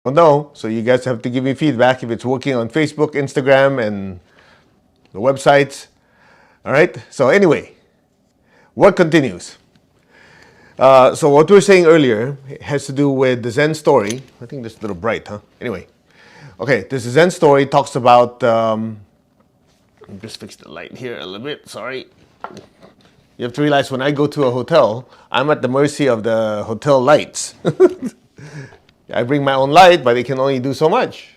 Well, no, so you guys have to give me feedback if it's working on Facebook, Instagram, and the websites. All right, so anyway, work continues. So what we were saying earlier has to do with the Zen story. I think this is a little bright, huh? Anyway, okay, this Zen story talks about, just fix the light here a little bit, sorry. You have to realize when I go to a hotel, I'm at the mercy of the hotel lights. I bring my own light, but it can only do so much.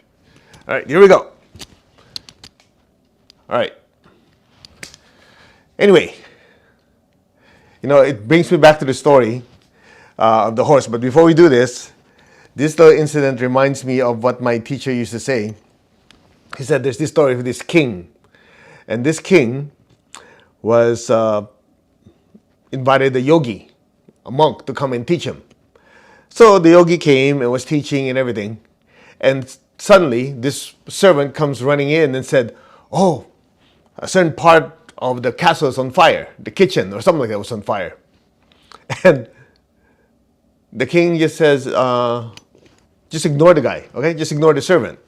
All right, here we go. All right. Anyway, it brings me back to the story of the horse. But before we do this little incident reminds me of what my teacher used to say. He said there's this story of this king. And this king was invited a yogi, a monk, to come and teach him. So the yogi came and was teaching and everything. And suddenly, this servant comes running in and said, "Oh, a certain part of the castle is on fire. The kitchen or something like that was on fire." And the king just says, just ignore the guy, okay? Just ignore the servant.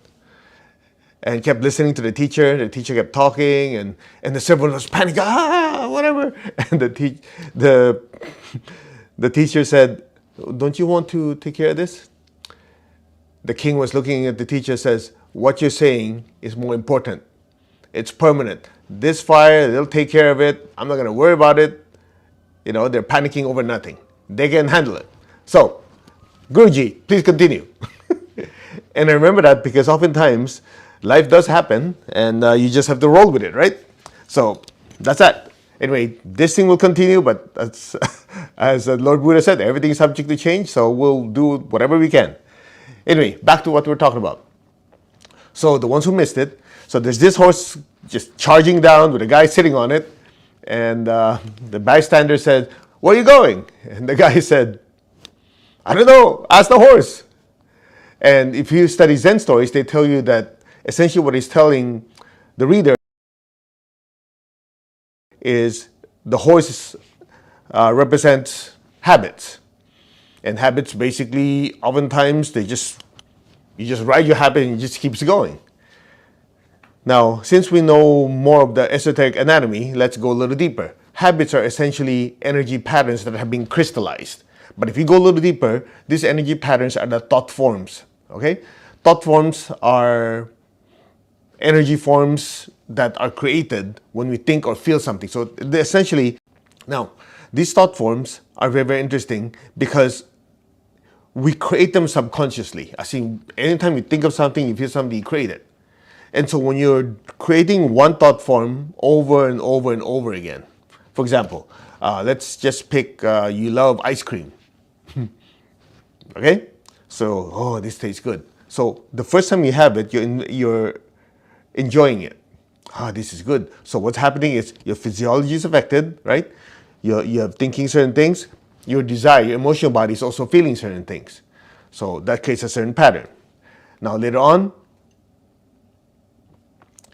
And kept listening to the teacher. The teacher kept talking, and the servant was panicking, whatever. And the teacher said, "Don't you want to take care of this?" The king was looking at the teacher, says, "What you're saying is more important. It's permanent. This fire, they'll take care of it. I'm not going to worry about it. They're panicking over nothing. They can handle it. So, Guruji, please continue." And I remember that because oftentimes life does happen and you just have to roll with it, right? So, that's that. Anyway, this thing will continue, but as Lord Buddha said, everything is subject to change, so we'll do whatever we can. Anyway, back to what we're talking about. So the ones who missed it, so there's this horse just charging down with a guy sitting on it, and the bystander said, "Where are you going?" And the guy said, "I don't know, ask the horse." And if you study Zen stories, they tell you that essentially what he's telling the reader is the horse represents habits. And habits basically, oftentimes, you just ride your habit and it just keeps going. Now, since we know more of the esoteric anatomy, let's go a little deeper. Habits are essentially energy patterns that have been crystallized. But if you go a little deeper, these energy patterns are the thought forms, okay? Thought forms are energy forms that are created when we think or feel something. So essentially, now, these thought forms are very, very interesting because we create them subconsciously. I see, anytime you think of something, you feel something, you create it. And so when you're creating one thought form over and over and over again, for example, let's just pick you love ice cream. Okay? So, oh, this tastes good. So the first time you have it, you're enjoying it. This is good. So what's happening is your physiology is affected, right? You're thinking certain things. Your desire, your emotional body is also feeling certain things. So that creates a certain pattern. Now later on,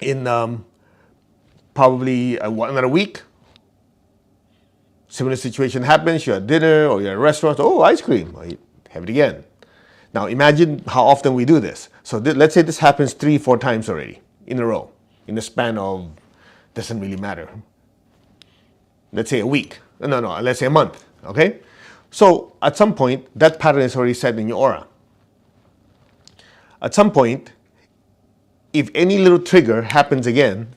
in probably another week, similar situation happens. You're at dinner or you're at a restaurant. Oh, ice cream. Oh, you have it again. Now imagine how often we do this. So let's say this happens 3-4 times already in a row, in the span of, doesn't really matter. Let's say a week. No, let's say a month. Okay? So at some point, that pattern is already set in your aura. At some point, if any little trigger happens again,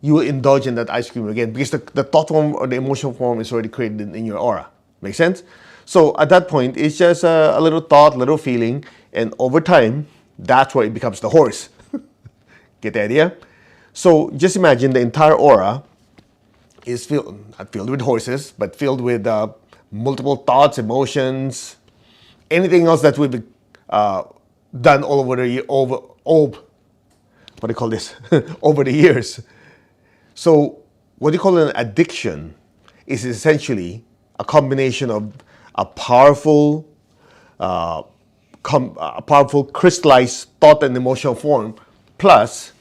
you will indulge in that ice cream again because the thought form or the emotional form is already created in your aura. Make sense? So at that point, it's just a little thought, little feeling, and over time, that's where it becomes the horse. Get the idea? So just imagine the entire aura is not filled with horses, but filled with multiple thoughts, emotions, anything else that we've done all over the what do you call this? Over the years. So what you call an addiction is essentially a combination of a powerful crystallized thought and emotional form plus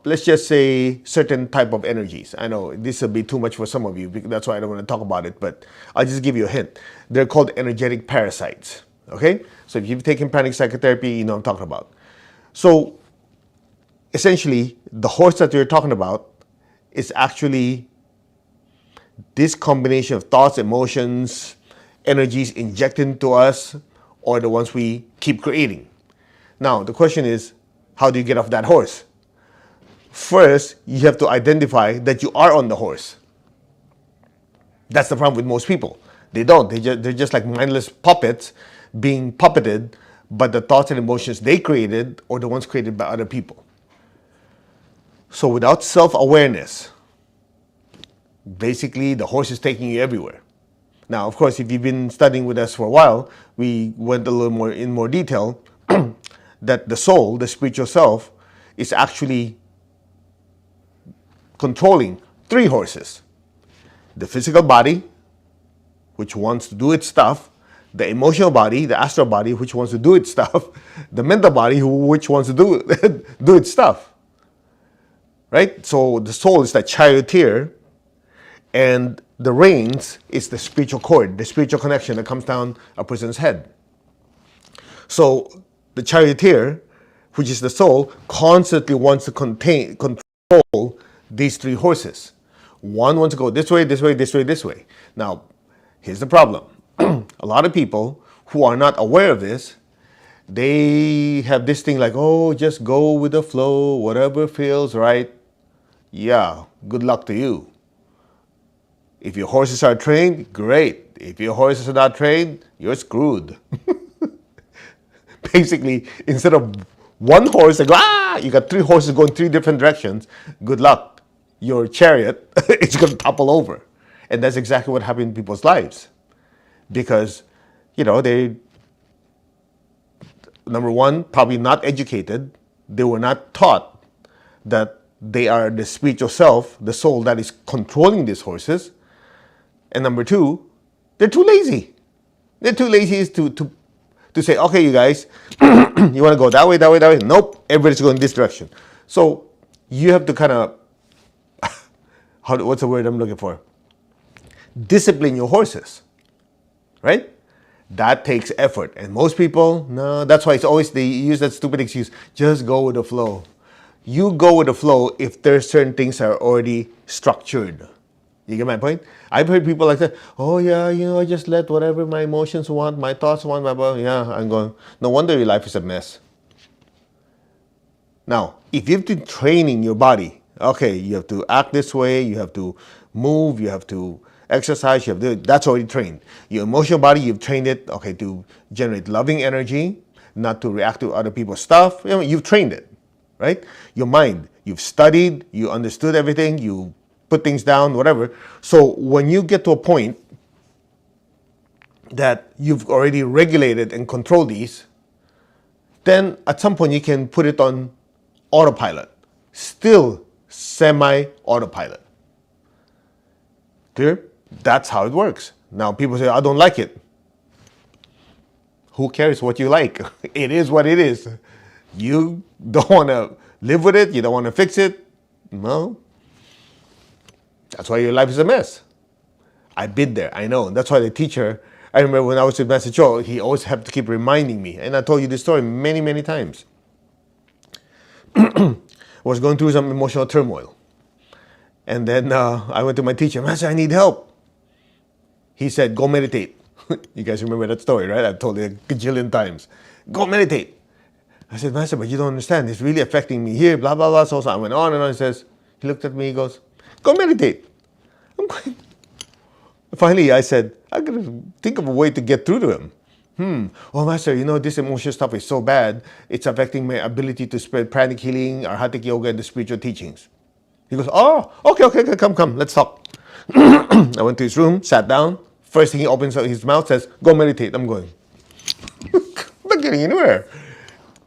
let's just say certain type of energies. I know this will be too much for some of you, that's why I don't want to talk about it, but I'll just give you a hint. They're called energetic parasites. Okay? So if you've taken pranic psychotherapy, you know what I'm talking about. So essentially, the horse that you're talking about is actually this combination of thoughts, emotions, energies injected into us, or the ones we keep creating. Now, the question is, how do you get off that horse? First, you have to identify that you are on the horse. That's the problem with most people. They don't. They're just like mindless puppets being puppeted by the thoughts and emotions they created or the ones created by other people. So without self-awareness, basically the horse is taking you everywhere. Now, of course, if you've been studying with us for a while, we went a little more in more detail that the soul, the spiritual self, is actually controlling three horses. The physical body, which wants to do its stuff, the emotional body, the astral body, which wants to do its stuff, the mental body, which wants to do its stuff. Right? So the soul is that charioteer, and the reins is the spiritual cord, the spiritual connection that comes down a person's head. So the charioteer, which is the soul, constantly wants to control these three horses. One wants to go this way, this way, this way, this way. Now, here's the problem. A lot of people who are not aware of this, they have this thing like, oh, just go with the flow, whatever feels right. Yeah, good luck to you. If your horses are trained, great. If your horses are not trained, you're screwed. Basically, instead of one horse, you got three horses going three different directions, good luck. Your chariot is going to topple over. And that's exactly what happened in people's lives. Because, they, number one, probably not educated. They were not taught that they are the spiritual self, the soul that is controlling these horses. And number two, they're too lazy. They're too lazy to say, okay, you guys, you want to go that way, that way, that way? Nope, everybody's going this direction. So you have to kind of, what's the word I'm looking for? Discipline your horses, right? That takes effort. And most people, no, that's why it's always, they use that stupid excuse, just go with the flow. You go with the flow if there's certain things that are already structured. You get my point? I've heard people like that, oh yeah, I just let whatever my emotions want, my thoughts want, blah, blah. Yeah, I'm going, no wonder your life is a mess. Now, if you've been training your body, okay, you have to act this way, you have to move, you have to exercise, you have to, that's already trained. Your emotional body, you've trained it, okay, to generate loving energy, not to react to other people's stuff. You've trained it, right? Your mind, you've studied, you understood everything, you put things down, whatever. So when you get to a point that you've already regulated and controlled these, then at some point you can put it on autopilot, still semi-autopilot. Clear? That's how it works. Now people say, I don't like it. Who cares what you like? It is what it is. You don't want to live with it, you don't want to fix it. No. That's why your life is a mess. I've been there, I know. That's why the teacher, I remember when I was with Master Joe, he always had to keep reminding me. And I told you this story many, many times. I was going through some emotional turmoil. And then I went to my teacher, Master, I need help. He said, go meditate. You guys remember that story, right? I've told it a gajillion times. Go meditate. I said, Master, but you don't understand. It's really affecting me here, blah, blah, blah. So I went on and on. He looked at me, he goes, go meditate. I'm going. Finally, I said, I'm going to think of a way to get through to him. Oh, Master, this emotional stuff is so bad. It's affecting my ability to spread pranic healing, arhatic yoga, and the spiritual teachings. He goes, oh, okay, come, let's talk. I went to his room, sat down. First thing he opens up his mouth, says, go meditate. I'm going, I'm not getting anywhere.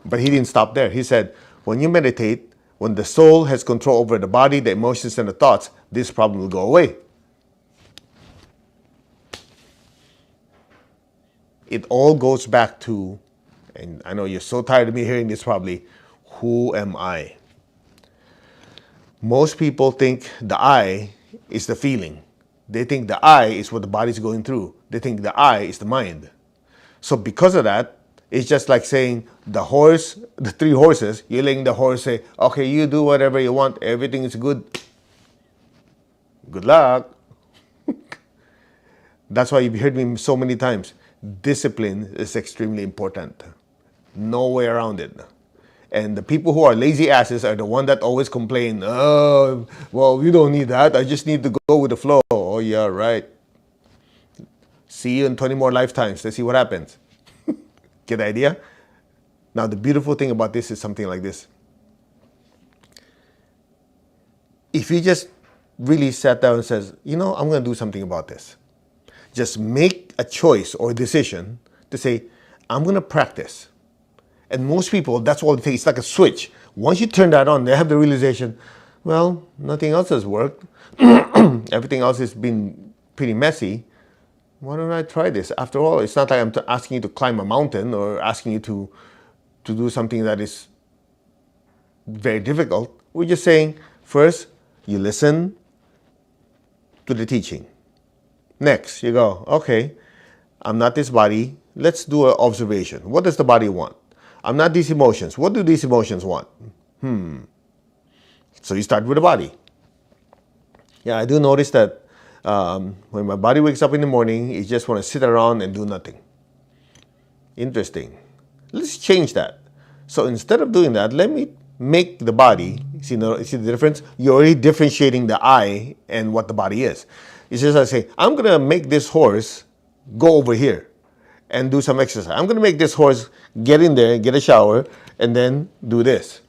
But he didn't stop there. He said, when you meditate, when the soul has control over the body, the emotions, and the thoughts, this problem will go away. It all goes back to, and I know you're so tired of me hearing this probably, who am I? Most people think the I is the feeling. They think the I is what the body's going through. They think the I is the mind. So because of that, it's just like saying the horse, the three horses, you're letting the horse say, okay, you do whatever you want, everything is good. Good luck. That's why you've heard me so many times. Discipline is extremely important. No way around it. And the people who are lazy asses are the one that always complain, oh, well, you don't need that. I just need to go with the flow. Oh, yeah, right. See you in 20 more lifetimes. Let's see what happens. Get the idea? Now, the beautiful thing about this is something like this. If you just really sat down and says, you know, I'm going to do something about this. Just make a choice or a decision to say, I'm going to practice. And most people, that's all it takes. It's like a switch. Once you turn that on, they have the realization, well, nothing else has worked. Everything else has been pretty messy. Why don't I try this? After all, it's not like I'm asking you to climb a mountain or asking you to do something that is very difficult. We're just saying, first, you listen to the teaching. Next, you go, okay, I'm not this body. Let's do an observation. What does the body want? I'm not these emotions. What do these emotions want? So you start with the body. Yeah, I do notice that when my body wakes up in the morning, it just want to sit around and do nothing. Interesting. Let's change that. So instead of doing that, let me make the body, see the difference? You're already differentiating the I and what the body is. It's just like say, I'm going to make this horse go over here and do some exercise. I'm going to make this horse get in there, get a shower, and then do this.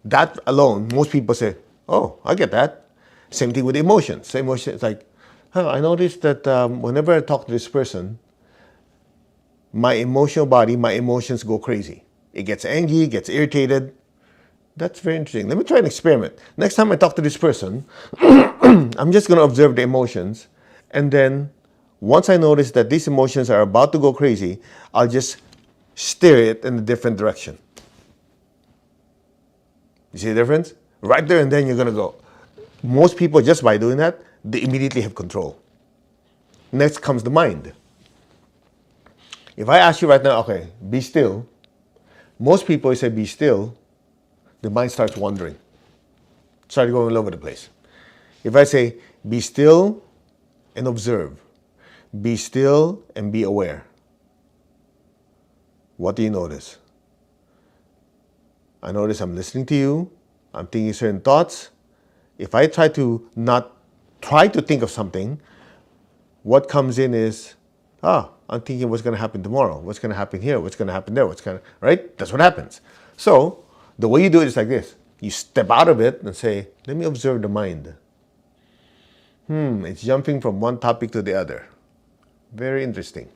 That alone, most people say, oh, I get that. Same thing with emotions. Same emotion. It's like, oh, I noticed that whenever I talk to this person, my emotional body, my emotions go crazy. It gets angry, gets irritated. That's very interesting. Let me try an experiment. Next time I talk to this person, I'm just going to observe the emotions. And then once I notice that these emotions are about to go crazy, I'll just steer it in a different direction. You see the difference? Right there and then you're going to go. Most people, just by doing that, they immediately have control. Next comes the mind. If I ask you right now, okay, be still. Most people say be still, the mind starts wandering. Starts going all over the place. If I say be still and observe, be still and be aware, what do you notice? I notice I'm listening to you, I'm thinking certain thoughts. If I try to not try to think of something, what comes in is, I'm thinking what's going to happen tomorrow, what's going to happen here, what's going to happen there, right? That's what happens. So the way you do it is like this. You step out of it and say, let me observe the mind. It's jumping from one topic to the other. Very interesting.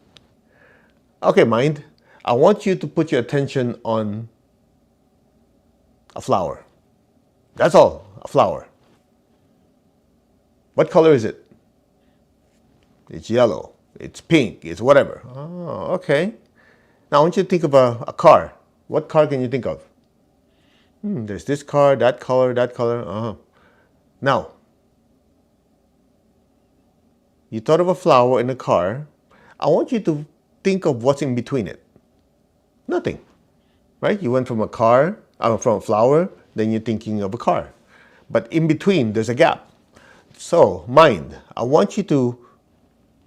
Okay, mind, I want you to put your attention on a flower. That's all, a flower. What color is it? It's yellow, it's pink, it's whatever. Oh, okay. Now I want you to think of a car. What car can you think of? There's this car, that color, that color. Now, you thought of a flower in a car. I want you to think of what's in between it. Nothing, right? You went from a car, from a flower, then you're thinking of a car. But in between, there's a gap. So, mind, I want you to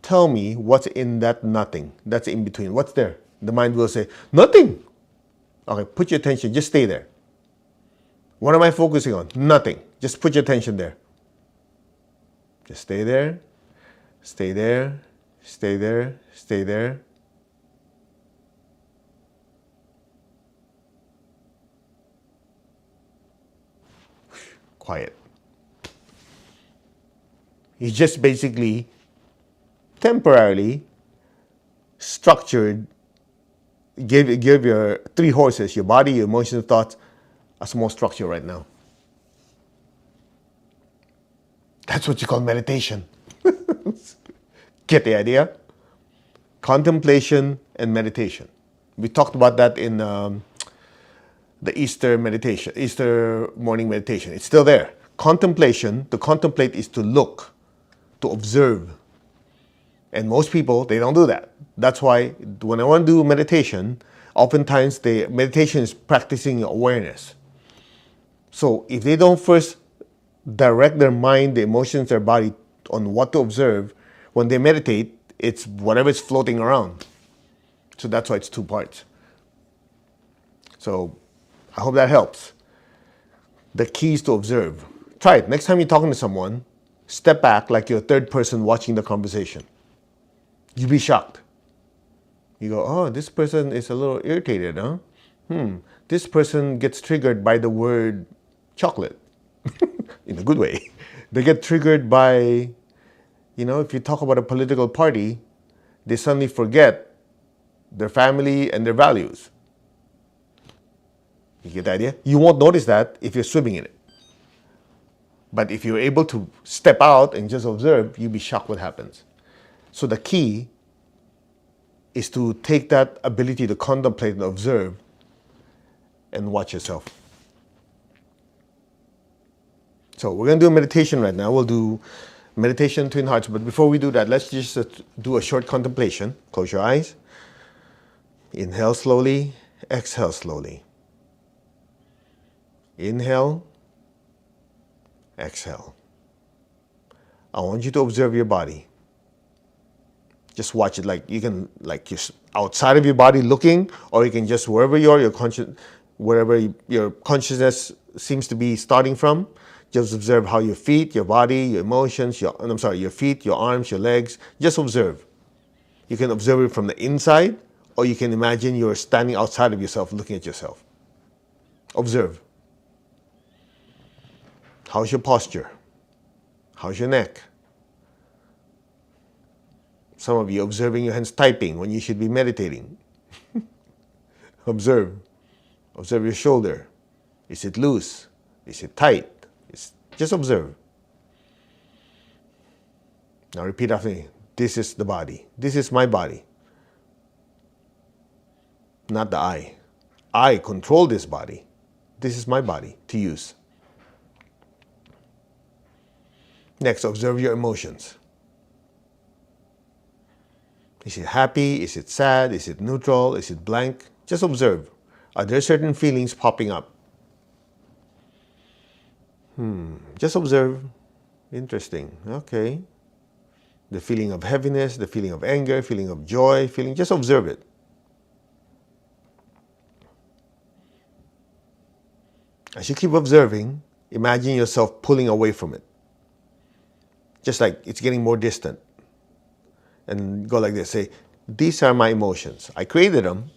tell me what's in that nothing. That's in between. What's there? The mind will say, nothing. Okay, put your attention, just stay there. What am I focusing on? Nothing. Just put your attention there. Just stay there, stay there, stay there, stay there. Quiet. You just basically temporarily structured, give your three horses, your body, your emotions, thoughts, a small structure right now. That's what you call meditation. Get the idea? Contemplation and meditation. We talked about that in the Easter meditation, Easter morning meditation. It's still there. Contemplation, to contemplate is to look, to observe, And most people, they don't do that. That's why when I want to do meditation, oftentimes meditation is practicing awareness. So if they don't first direct their mind, the emotions, their body on what to observe, when they meditate, it's whatever is floating around. So that's why it's two parts. So I hope that helps. The key is to observe. Try it. Next time you're talking to someone, step back like you're a third person watching the conversation. You'll be shocked. You go, oh, this person is a little irritated, huh? This person gets triggered by the word chocolate. In a good way. They get triggered by, if you talk about a political party, they suddenly forget their family and their values. You get the idea? You won't notice that if you're swimming in it. But if you're able to step out and just observe, you'll be shocked what happens. So the key is to take that ability to contemplate and observe and watch yourself. So we're going to do a meditation right now. We'll do meditation Twin Hearts. But before we do that, let's just do a short contemplation. Close your eyes. Inhale slowly. Exhale slowly. Inhale. Exhale. I want you to observe your body. Just watch it like you're outside of your body looking, or you can just wherever you are, wherever your consciousness seems to be starting from, just observe how your feet, your body, your emotions, your feet, your arms, your legs, just observe. You can observe it from the inside, or you can imagine you're standing outside of yourself looking at yourself. Observe. How's your posture? How's your neck? Some of you observing your hands typing when you should be meditating. Observe. Observe your shoulder. Is it loose? Is it tight? Just observe. Now repeat after me. This is the body. This is my body. Not the I. I control this body. This is my body to use. Next, observe your emotions. Is it happy? Is it sad? Is it neutral? Is it blank? Just observe. Are there certain feelings popping up? Just observe. Interesting. Okay. The feeling of heaviness, the feeling of anger, feeling of joy, just observe it. As you keep observing, imagine yourself pulling away from it. Just like it's getting more distant. And go like this. Say, these are my emotions. I created them.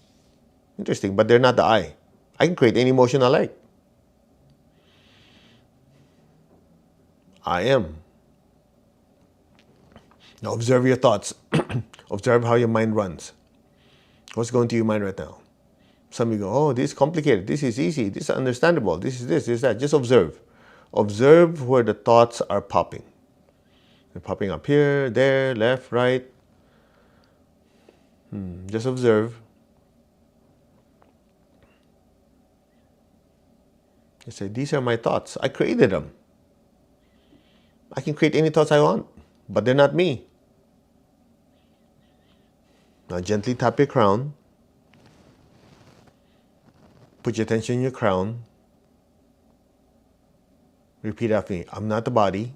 Interesting, but they're not the I. I can create any emotion I like. I am. Now observe your thoughts. Observe how your mind runs. What's going through your mind right now? Some of you go, oh, this is complicated. This is easy. This is understandable. This is that. Just observe. Observe where the thoughts are popping. They're popping up here, there, left, right. Just observe. You say, these are my thoughts. I created them. I can create any thoughts I want, but they're not me. Now gently tap your crown. Put your attention in your crown. Repeat after me. I'm not the body.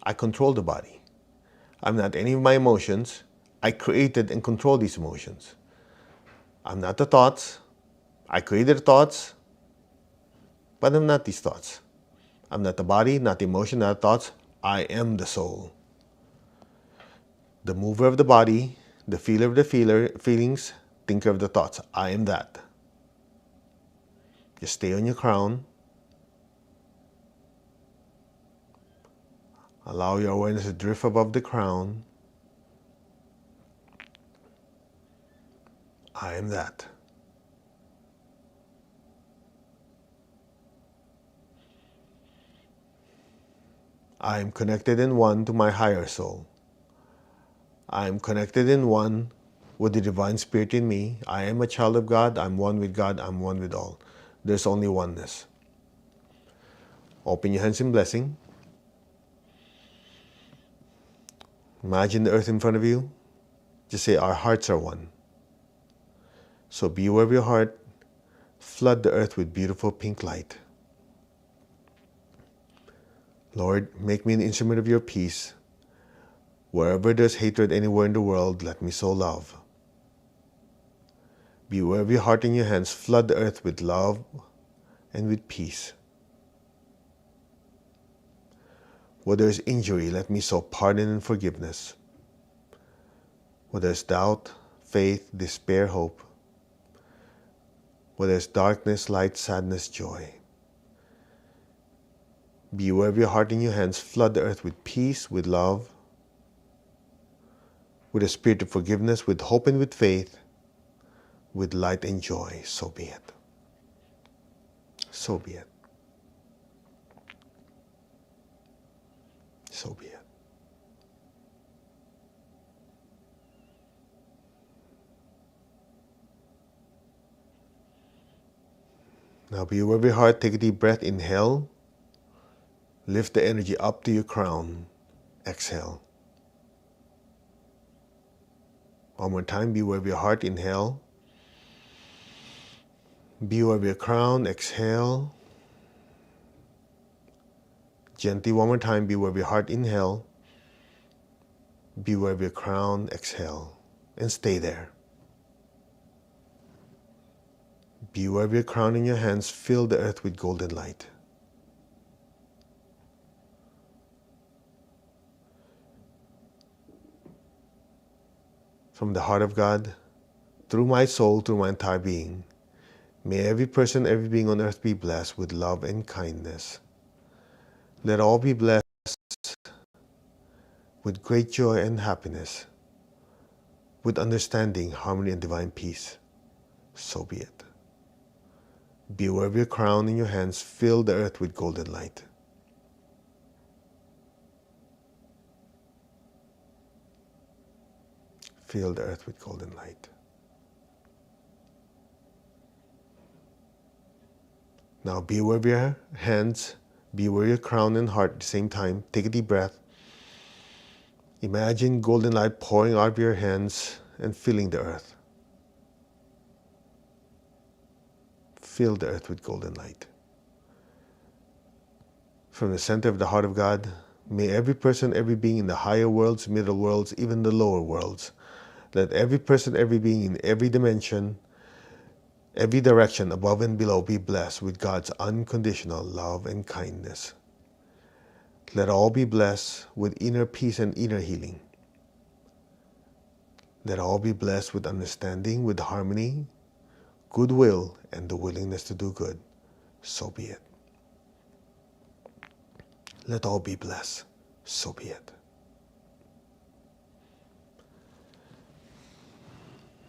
I control the body. I'm not any of my emotions. I created and control these emotions. I'm not the thoughts. I created the thoughts, but I'm not these thoughts. I'm not the body, not the emotion, not the thoughts. I am the soul. The mover of the body, the feeler of the feelings, thinker of the thoughts. I am that. Just stay on your crown. Allow your awareness to drift above the crown. I am that. I am connected in one to my higher soul. I am connected in one with the divine spirit in me. I am a child of God. I'm one with God. I'm one with all. There's only oneness. Open your hands in blessing. Imagine the earth in front of you. Just say, our hearts are one. So be aware of your heart. Flood the earth with beautiful pink light. Lord, make me an instrument of your peace. Wherever there's hatred anywhere in the world, let me sow love. Be aware of your heart in your hands. Flood the earth with love and with peace. Where there is injury, let me sow pardon and forgiveness. Where there is doubt, faith, despair, hope. Where there is darkness, light, sadness, joy. Be aware of your heart in your hands. Flood the earth with peace, with love, with a spirit of forgiveness, with hope and with faith, with light and joy. So be it. So be it. So be it. Now be aware of your heart. Take a deep breath. Inhale. Lift the energy up to your crown. Exhale. One more time. Be aware of your heart. Inhale. Be aware of your crown. Exhale. Gently one more time. Be aware of your heart. Inhale. Be aware of your crown. Exhale. And stay there. Be aware of your crown in your hands. Fill the earth with golden light. From the heart of God, through my soul, through my entire being, may every person, every being on earth be blessed with love and kindness. Let all be blessed with great joy and happiness, with understanding, harmony, and divine peace. So be it. Be aware of your crown in your hands. Fill the earth with golden light. Fill the earth with golden light. Now be aware of your hands. Be aware of your crown and heart at the same time. Take a deep breath. Imagine golden light pouring out of your hands and filling the earth. Fill the earth with golden light. From the center of the heart of God, may every person, every being in the higher worlds, middle worlds, even the lower worlds, let every person, every being in every dimension, every direction, above and below, be blessed with God's unconditional love and kindness. Let all be blessed with inner peace and inner healing. Let all be blessed with understanding, with harmony, goodwill, and the willingness to do good. So be it. Let all be blessed. So be it.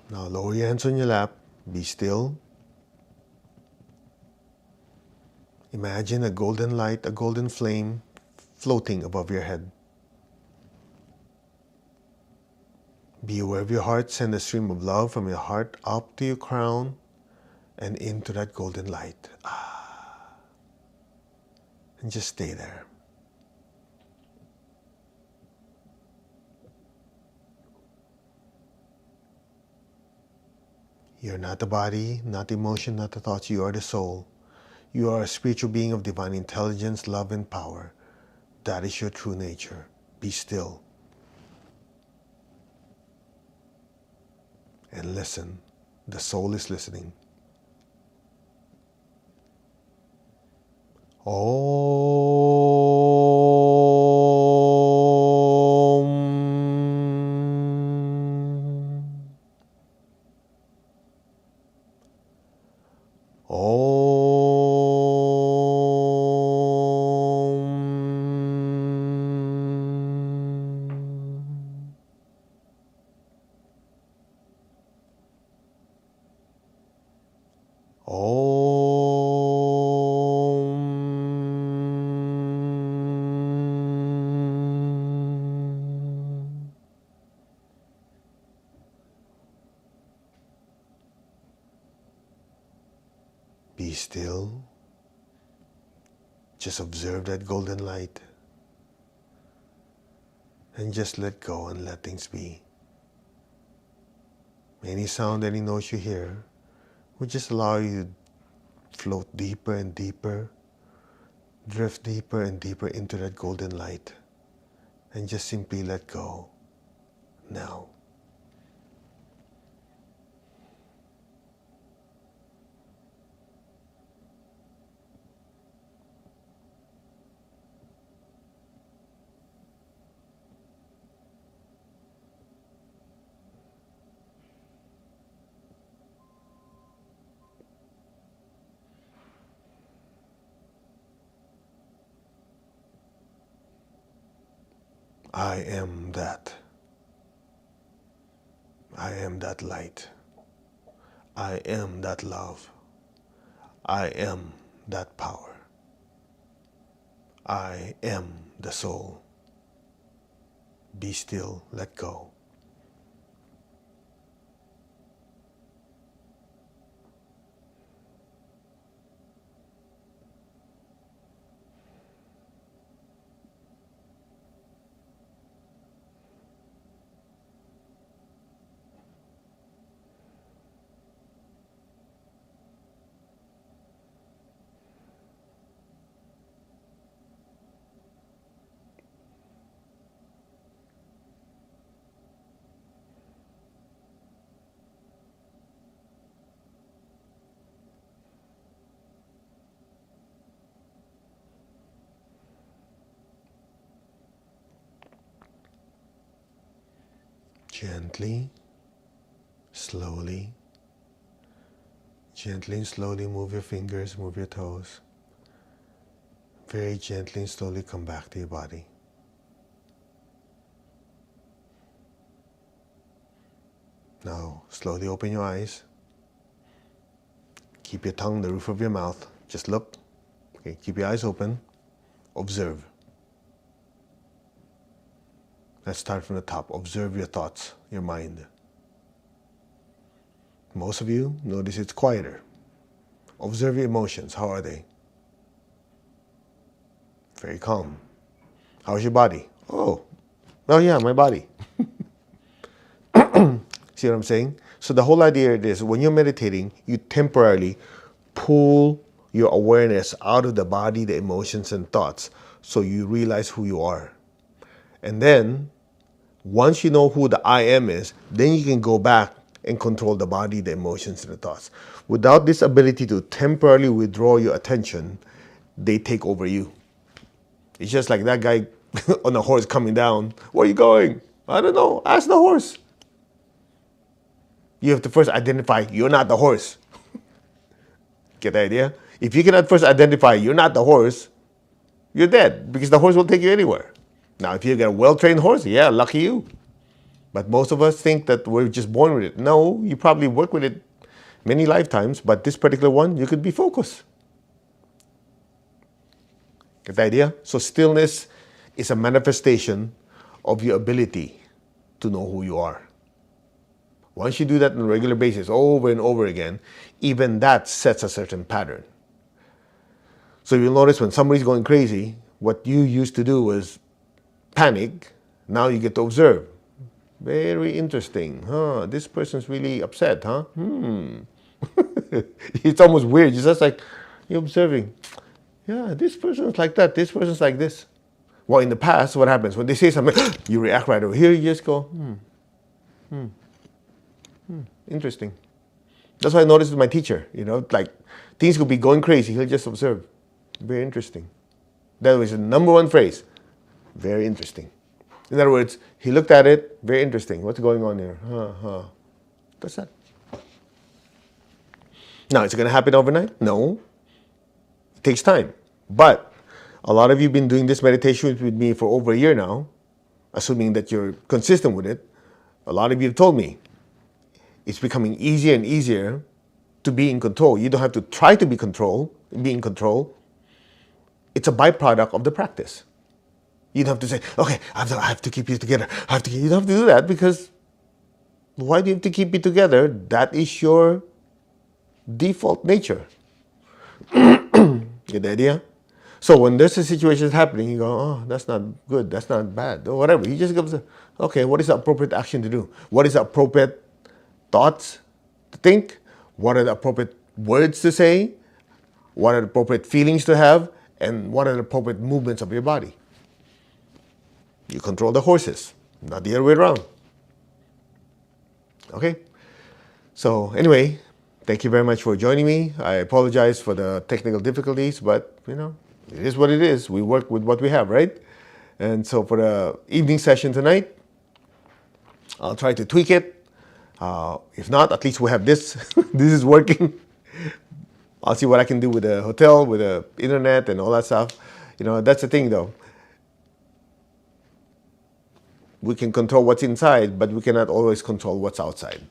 Now lower your hands on your lap. Be still. Imagine a golden light, a golden flame floating above your head. Be aware of your heart. Send a stream of love from your heart up to your crown and into that golden light. And just stay there. You're not the body, not the emotion, not the thoughts. You are the soul. You are a spiritual being of divine intelligence, love, and power. That is your true nature. Be still. And listen. The soul is listening. Be still. Just observe that golden light. and just let go and let things be. Any sound, any noise you hear will just allow you to float deeper and deeper, drift deeper and deeper into that golden light, and just simply let go now. I am that. I am that light. I am that love. I am that power. I am the soul. Be still, let go. Gently, slowly, gently and slowly move your fingers, move your toes. Very gently and slowly come back to your body. Now, slowly open your eyes. Keep your tongue on the roof of your mouth. Just look. Okay, keep your eyes open. Observe. Let's start from the top. Observe your thoughts, your mind. Most of you notice it's quieter. Observe your emotions. How are they? Very calm. How's your body? Oh yeah, my body. See what I'm saying? So the whole idea is when you're meditating, you temporarily pull your awareness out of the body, the emotions and thoughts, so you realize who you are. And then, once you know who the I am is, then you can go back and control the body, the emotions, and the thoughts. Without this ability to temporarily withdraw your attention, they take over you. It's just like that guy on a horse coming down. Where are you going? I don't know. Ask the horse. You have to first identify you're not the horse. Get the idea? If you cannot first identify you're not the horse, you're dead because the horse will take you anywhere. Now, if you get a well-trained horse, yeah, lucky you. But most of us think that we're just born with it. No, you probably work with it many lifetimes, but this particular one, you could be focused. Get the idea? So stillness is a manifestation of your ability to know who you are. Once you do that on a regular basis, over and over again, even that sets a certain pattern. So you'll notice when somebody's going crazy, what you used to do was panic. Now you get to observe. Very interesting. This person's really upset, huh? It's almost weird. It's just like you're observing. Yeah, this person's like that. This person's like this. Well, in the past, what happens? When they say something, you react right over. Here you just go, interesting. That's what I noticed with my teacher. Like things could be going crazy. He'll just observe. Very interesting. That was the number one phrase. Very interesting. In other words, he looked at it. Very interesting. What's going on here? That's that. Now, is it going to happen overnight? No. It takes time. But a lot of you have been doing this meditation with me for over a year now, assuming that you're consistent with it. A lot of you have told me it's becoming easier and easier to be in control. You don't have to try to be in control. It's a byproduct of the practice. You don't have to say, okay, I have to keep it together. You don't have to do that because why do you have to keep it together? That is your default nature. Get the idea? So when there's a situation happening, you go, oh, that's not good, that's not bad, or whatever. You just go, okay, what is the appropriate action to do? What is the appropriate thoughts to think? What are the appropriate words to say? What are the appropriate feelings to have? And what are the appropriate movements of your body? You control the horses, not the other way around. Okay? So anyway, thank you very much for joining me. I apologize for the technical difficulties, but it is what it is. We work with what we have, right? And so for the evening session tonight, I'll try to tweak it. If not, at least we have this. This is working. I'll see what I can do with the hotel, with the internet and all that stuff. That's the thing though. We can control what's inside, but we cannot always control what's outside.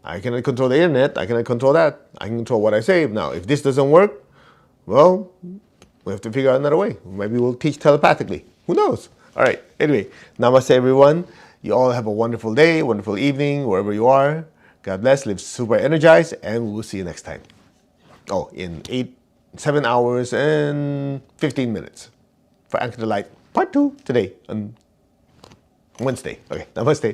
I cannot control the internet. I cannot control that. I can control what I say. Now, if this doesn't work, well, we have to figure out another way. Maybe we'll teach telepathically. Who knows? All right. Anyway, namaste, everyone. You all have a wonderful day, wonderful evening, wherever you are. God bless. Live super energized, and we will see you next time. Oh, in 7 hours and 15 minutes for Anchor the Light Part 2 today on Wednesday. Okay. Namaste.